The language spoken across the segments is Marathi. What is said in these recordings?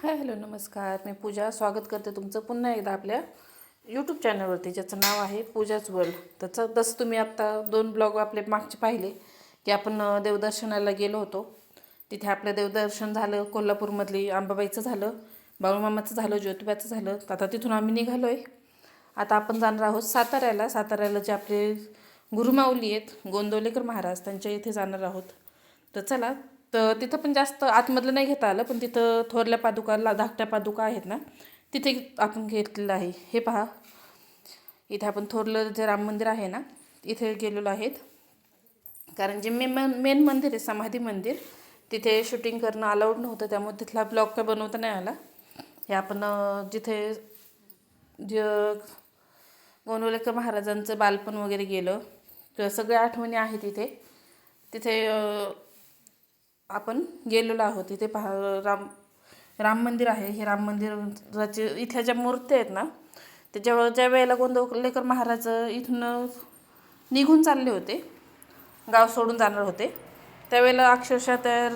हाय हॅलो नमस्कार. मी पूजा स्वागत करते तुमचं पुन्हा एकदा आपल्या यूट्यूब चॅनलवरती, ज्याचं नाव आहे पूजाच वर्ल्ड. तसं तुम्ही आत्ता 2 ब्लॉग आपले मागचे पाहिले की आपण देवदर्शनाला गेलो होतो. तिथे आपलं देवदर्शन झालं. कोल्हापूरमधली अंबाबाईचं झालं, बाळूमामाचं झालं, ज्योतिबाचं झालं. आता तिथून आम्ही निघालो आहे. आता आपण जाणार आहोत साताऱ्याला जे आपले गुरुमाऊली आहेत गोंदवलेकर महाराज, त्यांच्या इथे जाणार आहोत. तर चला. तर तिथं पण जास्त आतमधलं नाही घेता आलं, पण तिथं थोरल्या पादुका धाकट्या पादुका आहेत ना, तिथे आपण घेतलेलं आहे. हे पहा, इथे आपण थोरलं जे राम मंदिर आहे ना, इथे गेलेलो आहेत. कारण जे मेन मंदिर आहे समाधी मंदिर, तिथे शूटिंग करणं अलाउड नव्हतं, त्यामुळे तिथला ब्लॉग काय बनवता नाही आला. हे आपण जिथे ज गोंदवलेकर महाराजांचं बालपण वगैरे गेलं, तर सगळ्या आठवणी आहेत तिथे. तिथे आपण गेलेलो आहोत. तिथे पहा, राम मंदिर आहे. हे राम मंदिराचे इथे ज्या मूर्ती आहेत ना, त्याच्यावर ज्या वेळेला गोंदवलेकर महाराज इथून निघून चालले होते, गाव सोडून जाणार होते, त्यावेळेला अक्षरशः त्या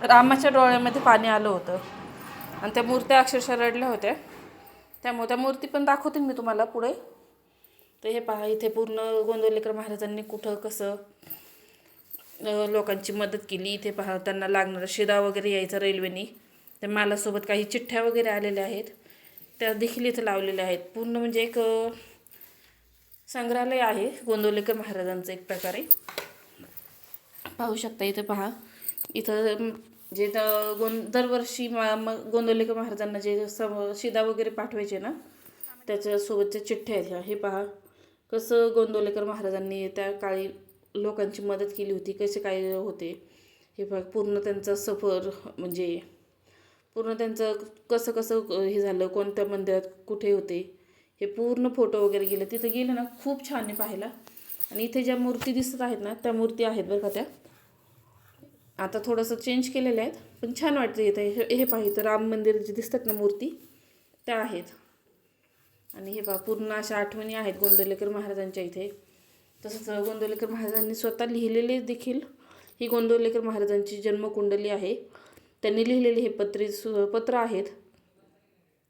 रामाच्या डोळ्यामध्ये पाणी आलं होतं आणि त्या मूर्त्या अक्षरशः रडल्या होत्या. त्यामुळे त्या मूर्ती पण दाखवते मी तुम्हाला पुढे. तर हे पहा, इथे पूर्ण गोंदवलेकर महाराजांनी कुठं कसं लोकांची मदत केली. इथे पहा, त्यांना लागणारा शिदा वगैरे यायचा रेल्वेनी. त्या मालासोबत काही चिठ्ठ्या वगैरे आलेल्या आहेत, त्या देखील इथे लावलेल्या आहेत. पूर्ण म्हणजे एक संग्रहालय आहे गोंदवलेकर महाराजांचं एक प्रकारे. पाहू शकता. इथे पहा, इथं जे दरवर्षी गोंदवलेकर महाराजांना जे शिदा वगैरे पाठवायचे ना, त्याच्यासोबतच्या चिठ्ठ्या आहेत ह्या. हे पहा, कसं गोंदवलेकर महाराजांनी त्या काळी लोकांची मदत केली होती, कसे काय होते. हे बघ, पूर्ण त्यांचा सफर, म्हणजे पूर्ण त्यांचं कसं कसं हे झालं, कोणत्या मंदिरात कुठे होते, हे पूर्ण फोटो वगैरे गेले. तिथे गेलं ना, खूप छान आहे पाहायला. आणि इथे ज्या मूर्ती दिसत आहेत ना, त्या मूर्ती आहेत बरं का. त्या आता थोडंसं चेंज केलेल्या आहेत, पण छान वाटतं इथे. हे पाहिजे, राम मंदिर जे दिसतात ना मूर्ती, त्या आहेत. आणि हे पहा, पूर्ण अशा आठवणी आहेत गोंदवलेकर महाराजांच्या इथे. तसंच गोंदवलेकर महाराजांनी स्वतः लिहिलेले देखील ही गोंदवलेकर महाराजांची जन्मकुंडली आहे. त्यांनी लिहिलेले हे पत्र आहेत.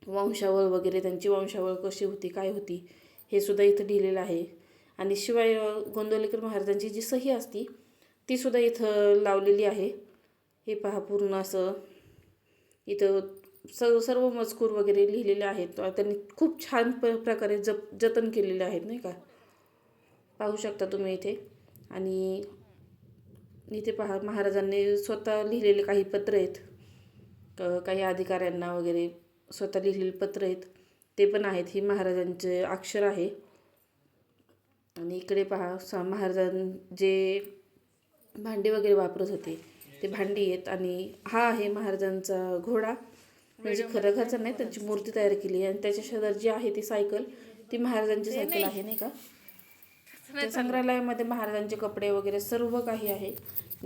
वंशावळ वगैरे, त्यांची वंशावळ कशी होती, काय होती, हे सुद्धा इथं लिहिलेलं आहे. आणि शिवाय गोंदवलेकर महाराजांची जी सही असती, ती सुद्धा इथं लावलेली आहे. हे पहा, पूर्ण असं इथं सर्व मजकूर वगैरे लिहिलेले आहेत. त्यांनी खूप छान प्रकारे जतन केलेले आहेत, नाही का. पाहू शकता तुम्ही इथे. आणि इथे पहा, महाराजांनी स्वतः लिहिलेले काही पत्र आहेत, काही अधिकाऱ्यांना वगैरे स्वतः लिहिलेले पत्र आहेत, ते पण आहेत. ही महाराजांचे अक्षर आहे. आणि इकडे पहा, महाराजां जे भांडी वगैरे वापरत होते, ते भांडी आहेत. आणि हा आहे महाराजांचा घोडा, म्हणजे खरं घरचा नाही, त्यांची मूर्ती तयार केली. आणि त्याच्या शेजारी जी आहे ती सायकल, ती महाराजांची सायकल आहे, नाही का. त्या संग्रहालयामध्ये महाराजांचे कपडे वगैरे सर्व काही आहे.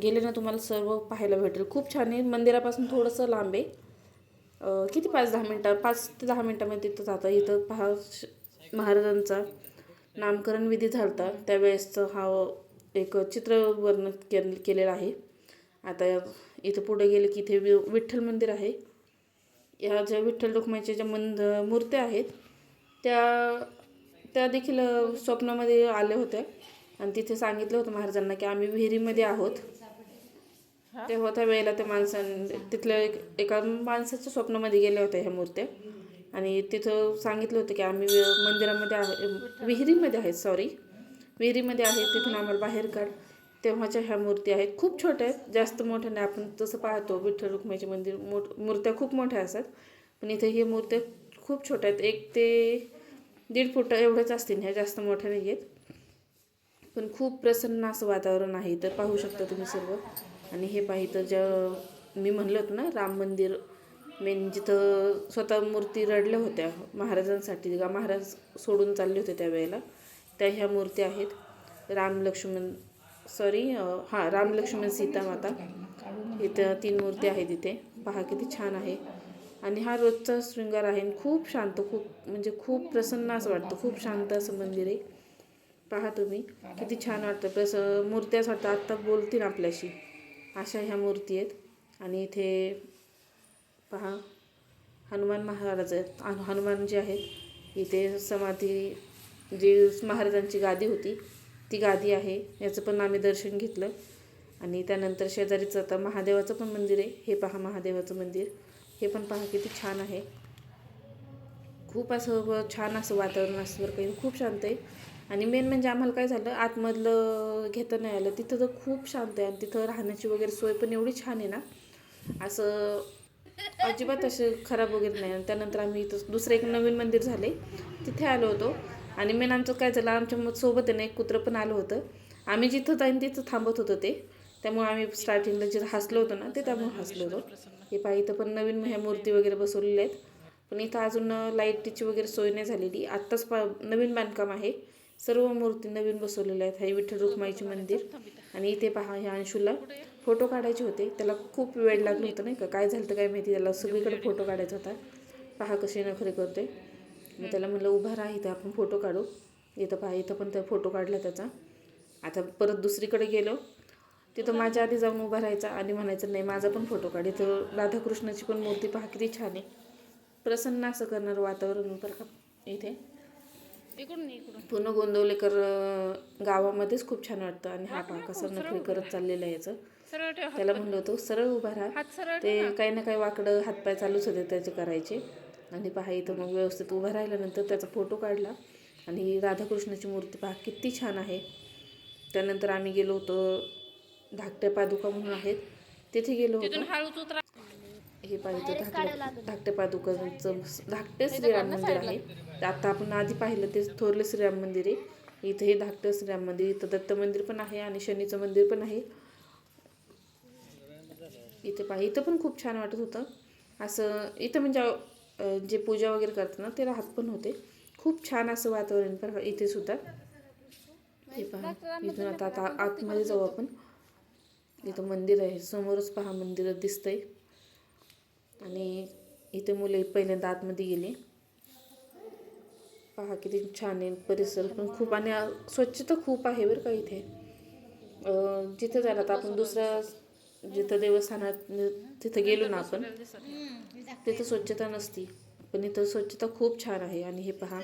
गेले ना, तुम्हाला सर्व पाहायला भेटेल. खूप छान आहे. मंदिरापासून थोडंसं लांब आहे. किती 5 ते 10 मिनटामध्ये तिथं जातं. इथं पहा, महाराजांचा नामकरण विधी झाला होता, त्यावेळेसचं हा एक चित्रवर्णन केलेलं आहे. आता इथं पुढे गेले की इथे विठ्ठल मंदिर आहे. ह्या ज्या विठ्ठल रुक्माईच्या ज्या मूर्त्या आहेत, त्या देखील स्वप्नामध्ये आल्या होत्या. आणि तिथे सांगितलं होतं महाराजांना की आम्ही विहिरीमध्ये आहोत. तेव्हा त्या वेळेला त्या तिथल्या एका माणसाच्या स्वप्नामध्ये गेल्या होत्या ह्या मूर्त्या. आणि तिथं सांगितलं होतं की आम्ही मंदिरामध्ये विहिरीमध्ये आहेत, तिथून आम्हाला बाहेर काढ. तेव्हाच्या ह्या मूर्ती आहेत. खूप छोट्या आहेत, जास्त मोठ्या नाही. आपण तसं पाहतो विठ्ठल रुक्माईचे मंदिर मूर्त्या खूप मोठ्या असतात, पण इथे ही मूर्त्या खूप छोट्या आहेत. 1 ते 1.5 फूट एवढंच असतील, ह्या जास्त मोठ्या नाही आहेत. पण खूप प्रसन्न असं वातावरण आहे. तर पाहू शकता तुम्ही सर्व. आणि हे पाहिजे ज्या मी म्हणलं होतं ना, राम मंदिर मेन, जिथं स्वतः मूर्ती रडल्या होत्या महाराजांसाठी, का महाराज सोडून चालले होते त्यावेळेला, त्या ह्या मूर्ती आहेत. राम लक्ष्मण सीता माता, इथं 3 मूर्ती आहेत इथे. पहा किती छान आहे. आणि हा रोजचा शृंगार आहे. खूप शांत, खूप प्रसन्न असं वाटतं. खूप शांत असं मंदिर आहे. पहा तुम्ही, किती छान वाटतं. मूर्ती असं वाटतं आत्ता बोलतील आपल्याशी, अशा ह्या मूर्ती आहेत. आणि इथे पहा, हनुमान महाराज आहेत. हनुमान जे आहेत इथे समाधी, जी महाराजांची गादी होती ती गादी आहे. याचं पण आम्ही दर्शन घेतलं. आणि त्यानंतर शेजारीचं आता महादेवाचं पण मंदिर आहे. हे पहा महादेवाचं मंदिर, हे पण पहा किती छान आहे. खूप असं छान असं वातावरण असं बरं काही, खूप शांत आहे. आणि मेन म्हणजे आम्हाला काय झालं, आतमधलं घेता नाही आलं. तिथं तर खूप शांत आहे आणि तिथं राहण्याची वगैरे सोय पण एवढी छान आहे ना, असं अजिबात असं खराब वगैरे नाही. आणि त्यानंतर आम्ही इथं दुसरं एक नवीन मंदिर झाले तिथे आलो होतो. आणि मेन आमचं काय झालं, आमच्या सोबत आहे ना एक कुत्रं पण आलं होतं. आम्ही जिथं जाईन तिथं थांबत होतं ते, त्यामुळे आम्ही स्टार्टिंगला जे हसलो होतो ना ते त्यामुळे हसलो होतो. हे पहा इथं पण नवीन ह्या मूर्ती वगैरे बसवलेल्या आहेत. पण इथं अजून लाईटीची वगैरे सोय नाही झालेली. आत्ताच नवीन बांधकाम आहे. सर्व मूर्ती नवीन बसवलेल्या आहेत. हे विठ्ठल रुक्माईचे मंदिर. आणि इथे पहा ह्या अंशूला फोटो काढायचे होते. त्याला खूप वेळ लागलं होतं नाही का, काय झालं तर काय माहिती, त्याला सगळीकडे फोटो काढायचा होता. पहा कसे नखरे करते. मी त्याला म्हणलं उभा राहा इथं, आपण फोटो काढू. इथं पहा इथं पण त्या फोटो काढला त्याचा. आता परत दुसरीकडे गेलो तिथं माझ्या आधी जाऊन उभा राहायचा आणि म्हणायचं नाही माझा पण फोटो काढ. इथं राधाकृष्णाची पण मूर्ती पहा किती छान आहे. प्रसन्न असं करणारं वातावरण बरं का इथे. पूर्ण गोंदवलेकर गावामध्येच खूप छान वाटतं. आणि हा पहा कसं नखरे करत चाललेलं आहे याचं. त्याला म्हणलं होतं सरळ उभा राहा, ते काही ना काही वाकडं हातपाय चालूच होते त्याचे करायचे. आणि पहा इथं मग व्यवस्थित उभा राहिल्यानंतर त्याचा फोटो काढला. आणि राधाकृष्णाची मूर्ती पहा किती छान आहे. त्यानंतर आम्ही गेलो होतो धाकट्या पादुका म्हणून आहेत तिथे गेलो होतो. हे पाहिजे धाकट्या पादुकांचं धाकटे श्रीराम मंदिर आहे. आता आपण आधी पाहिलं ते थोरले श्रीराम मंदिर आहे. इथे हे धाकटं श्रीराम मंदिर, इथं दत्त मंदिर पण आहे आणि शनीचं मंदिर पण आहे. इथे पहा इथं पण खूप छान वाटत होतं असं. इथं म्हणजे जे पूजा वगैरे करतात ना ते राहत पण होते. खूप छान असं वातावरण पण इथे सुद्धा. हे पहा इथून आता आतमध्ये जाऊ आपण. इथं मंदिर आहे समोरच पहा मंदिर दिसतंय. आणि इथे मुले पहिल्यांदा आतमध्ये गेले. पहा किती छान आहे परिसर पण खूप. आणि स्वच्छता खूप आहे बरं का इथे. जिथं जायला आता आपण दुसऱ्या जिथं देवस्थानात तिथं गेलो ना आपण, तिथं स्वच्छता नसती, पण इथं स्वच्छता खूप छान आहे. आणि हे पहा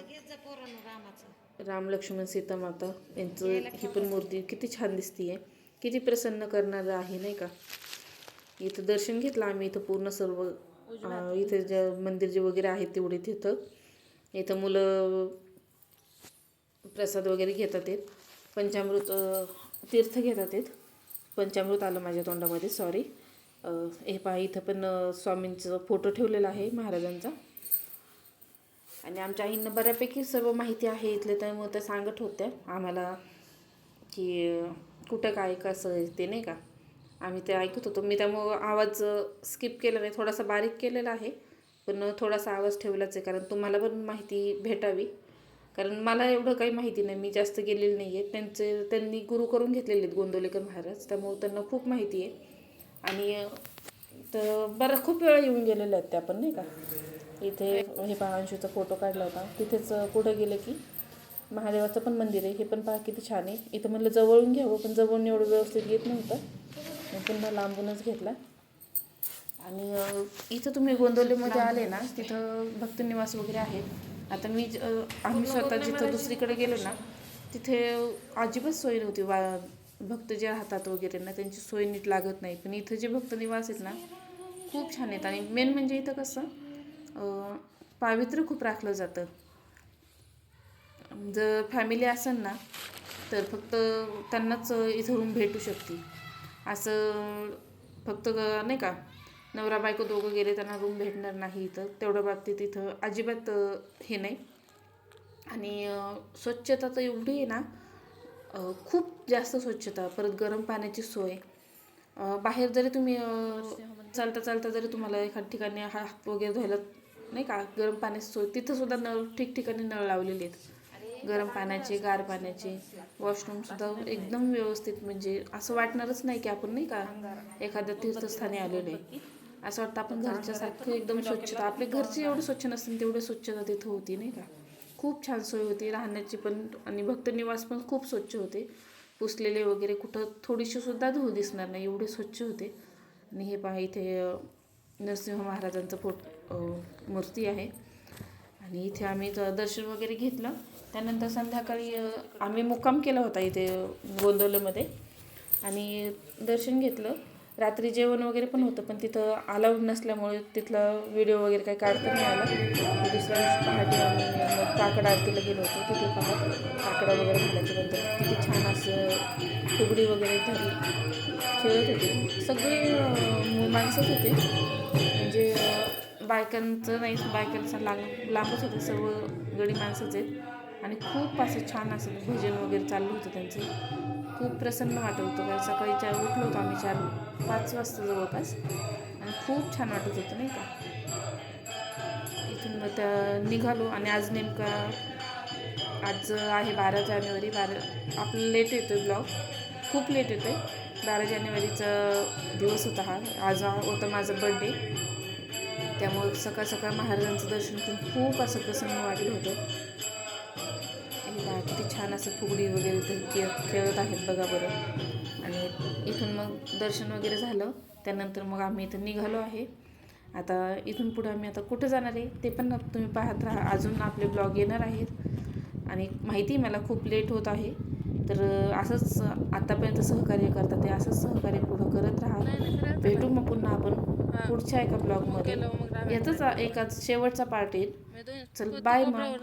राम लक्ष्मण सीता माता यांचं ही पण मूर्ती किती छान दिसतीये. किती प्रसन्न करणारं आहे नाही का. इथं दर्शन घेतलं आम्ही. इथं पूर्ण सर्व इथे जे मंदिर जे वगैरे आहेत तेवढे तिथं. इथं मुलं प्रसाद वगैरे घेतात आहेत. पंचामृत तीर्थ घेतात आहेत. पंचामृत आलं माझ्या तोंडामध्ये, सॉरी. हे पहा इथं पण स्वामींचं फोटो ठेवलेला आहे महाराजांचा. आणि आमच्या आईंना बऱ्यापैकी सर्व माहिती आहे इथले, त्यामुळे त्या सांगत होत्या आम्हाला की कुठं काय कसं ते नाही का. आम्ही ते ऐकत होतो. मी त्यामुळं आवाज स्किप केला नाही, थोडासा बारीक केलेला आहे पण थोडासा आवाज ठेवलाच आहे, कारण तुम्हाला पण माहिती भेटावी. कारण मला एवढं काही माहिती नाही, मी जास्त गेलेली नाही आहे. त्यांनी गुरु करून घेतलेले आहेत गोंदवलेकर महाराज, त्यामुळे त्यांना खूप माहिती आहे. आणि तर बरं खूप वेळा येऊन गेलेल्या आहेत त्या पण नाही का. इथे हे पहा अंशूचा फोटो काढला होता. तिथेच पुढं गेलं की महादेवाचं पण मंदिर आहे. हे पण पहा किती छान आहे. इथं म्हणलं जवळून घ्यावं पण जवळून एवढं व्यवस्थित येत नव्हतं, मग पुन्हा लांबूनच घेतला. आणि इथं तुम्ही गोंदवलेमध्ये आले ना तिथं भक्तनिवास वगैरे आहेत. आता आम्ही स्वतः जिथं दुसरीकडे गेलो ना तिथे अजिबात सोय नव्हती. भक्त जे राहतात वगैरे ना त्यांची सोय नीट लागत नाही. पण इथं जे भक्तनिवास आहेत ना खूप छान आहेत. आणि मेन म्हणजे इथं कसं पावित्र्य खूप राखलं जातं. जर फॅमिली असेल ना तर फक्त त्यांनाच इथं रूम भेटू शकते. असं फक्त नाही का नवरा बायको दोघं गेले त्यांना रूम भेटणार नाही इथं. तेवढ्या बाबतीत इथं अजिबात हे नाही. आणि स्वच्छता तर एवढी आहे ना, खूप जास्त स्वच्छता. परत गरम पाण्याची सोय. बाहेर जरी तुम्ही चालता चालता जरी तुम्हाला एखाद्या ठिकाणी हात वगैरे धुवायला नाही का गरम पाण्याची सोय, तिथंसुद्धा नळ ठिकठिकाणी नळ लावलेले आहेत गरम पाण्याचे गार पाण्याचे. वॉशरूमसुद्धा एकदम व्यवस्थित, म्हणजे असं वाटणारच नाही की आपण नाही का एखाद्या तीर्थस्थानी आलेलो आहे. असं वाटतं आपण घरच्यासारखं एकदम स्वच्छता. आपल्या घरची एवढी स्वच्छ नसतील तेवढी स्वच्छता तिथं होती नाही का. खूप छान सोय होती राहण्याची पण. आणि भक्तनिवास पण खूप स्वच्छ होते, पुसलेले वगैरे कुठं थोडीशी सुद्धा धूळ दिसणार नाही एवढे स्वच्छ होते. आणि हे पहा इथे नरसिंह महाराजांचं मूर्ती आहे. आणि इथे आम्ही दर्शन वगैरे घेतलं. त्यानंतर संध्याकाळी आम्ही मुक्काम केला होता इथे गोंदवलेमध्ये आणि दर्शन घेतलं. रात्री जेवण वगैरे पण होतं, पण तिथं अलाउड नसल्यामुळे तिथला व्हिडिओ वगैरे काही काढता नाही आला. दुसऱ्या दिवशी पहाटे आम्ही मग काकड आरतीला गेलो होतो. तिथे काकडा वगैरे घालायच्यानंतर किती छान असं फुगडी वगैरे खेळत होते. सगळे माणसंच होते, म्हणजे बायकांचं नाही, बायकांचा लांबच होते, सर्व गडी माणसंच आहेत. आणि खूप असं छान असं भजन वगैरे चाललं होतं त्यांचं. खूप प्रसन्न वाटत होतं, कारण सकाळी उठलो होतो आम्ही 4-5 वाजता जवळपास, आणि खूप छान वाटत होतं नाही का. इथून मग त्या निघालो. आणि आज नेमका आज आहे 12 जानेवारी. आपलं लेट येतो आहे ब्लॉग, खूप लेट येतो आहे. 12 जानेवारीचा दिवस होता हा. आज होता माझा बड्डे, त्यामुळे सकाळ सकाळ महाराजांचं दर्शन करून खूप असं प्रसन्न वाटलं होतं. किती छान असं फुगडी वगैरे ते खेळत आहेत बघा बरं. आणि इथून मग दर्शन वगैरे झालं. त्यानंतर मग आम्ही इथं निघालो आहे. आता इथून पुढे आम्ही आता कुठं जाणार आहे ते पण तुम्ही पाहत राहा. अजून आपले ब्लॉग येणार आहेत. आणि माहिती मला खूप लेट होत आहे, तर असंच आत्तापर्यंत सहकार्य करतात ते असंच सहकार्य पुढं करत राहा. भेटू मग पुन्हा आपण पुढच्या एका ब्लॉगमध्ये. याचाच एका शेवटचा पार्ट येईल. चल बाय मग.